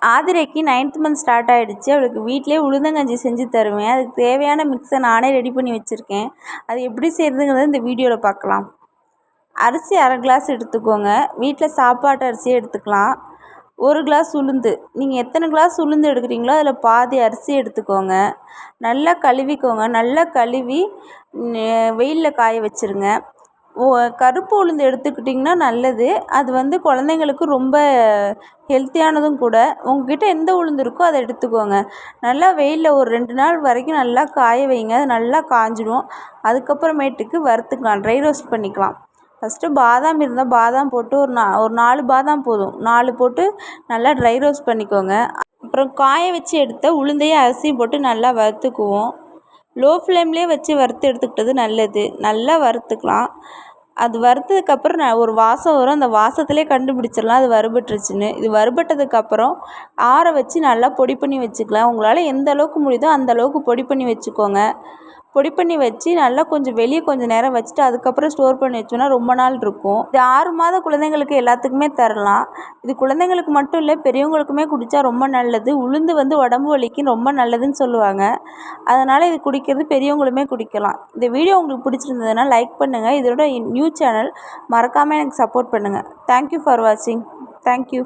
ஆதிரைக்கு 9th month start ஆகிடுச்சு. அவளுக்கு வீட்டிலே உளுந்தங்கஞ்சி செஞ்சு தருவேன். அதுக்கு தேவையான மிக்ஸை நானே ரெடி பண்ணி வச்சுருக்கேன். அது எப்படி செய்கிறதுங்கிறத இந்த வீடியோவில் பார்க்கலாம். அரிசி 1/2 கிளாஸ் எடுத்துக்கோங்க. வீட்டில் சாப்பாட்டு அரிசியே எடுத்துக்கலாம். 1 கிளாஸ் உளுந்து, நீங்கள் எத்தனை கிளாஸ் உளுந்து எடுக்கிறீங்களோ அதில் பாதி அரிசி எடுத்துக்கோங்க. நல்லா கழுவிக்கோங்க. நல்லா கழுவி வெயிலில் காய வச்சுருங்க. கருப்பு உளுந்து எடுத்துக்கிட்டிங்கன்னா நல்லது. அது குழந்தைங்களுக்கு ரொம்ப ஹெல்த்தியானதும் கூட. உங்கள்கிட்ட எந்த உளுந்து இருக்கோ அதை எடுத்துக்கோங்க. நல்லா வெயிலில் ஒரு 2 நாள் வரைக்கும் நல்லா காய வைங்க. அது நல்லா காஞ்சிடும். அதுக்கப்புறமேட்டுக்கு வறுத்துக்கலாம், ட்ரை ரோஸ்ட் பண்ணிக்கலாம். ஃபஸ்ட்டு பாதாம் இருந்தால் பாதாம் போட்டு ஒரு 4 பாதாம் போதும், 4 போட்டு நல்லா ட்ரை ரோஸ்ட் பண்ணிக்கோங்க. அப்புறம் காய வச்சு எடுத்த உளுந்தையும் அரிசியும் போட்டு நல்லா வறுத்துக்குவோம். லோ ஃப்ளேம்லேயே வச்சு வறுத்து எடுத்துக்கிட்டது நல்லது. நல்லா வறுத்துக்கலாம். அது வறுத்ததுக்கப்புறம் ஒரு வாசம் வரும். அந்த வாசத்துலேயே கண்டுபிடிச்சிடலாம் அது வறுபட்டுருச்சுன்னு. இது வறுபட்டதுக்கப்புறம் ஆற வச்சு நல்லா பொடி பண்ணி வச்சுக்கலாம். உங்களால் எந்த அளவுக்கு முடியுதோ அந்த அளவுக்கு பொடி பண்ணி வச்சுக்கோங்க. பொடி பண்ணி வச்சு நல்லா வெளியே கொஞ்சம் நேரம் வச்சுட்டு அதுக்கப்புறம் ஸ்டோர் பண்ணி வச்சோன்னா ரொம்ப நாள் இருக்கும். இது 6 மாத குழந்தைங்களுக்கு எல்லாத்துக்குமே தரலாம். இது குழந்தைங்களுக்கு மட்டும் இல்லை, பெரியவங்களுக்குமே குடித்தா ரொம்ப நல்லது. உளுந்து உடம்பு வலிக்கு ரொம்ப நல்லதுன்னு சொல்லுவாங்க. அதனால் இது குடிக்கிறது பெரியவங்களுமே குடிக்கலாம். இந்த வீடியோ உங்களுக்கு பிடிச்சிருந்ததுன்னா லைக் பண்ணுங்கள். இதோட நியூ சேனல் மறக்காமல் எனக்கு சப்போர்ட் பண்ணுங்கள். தேங்க்யூ ஃபார் வாட்சிங். தேங்க்யூ.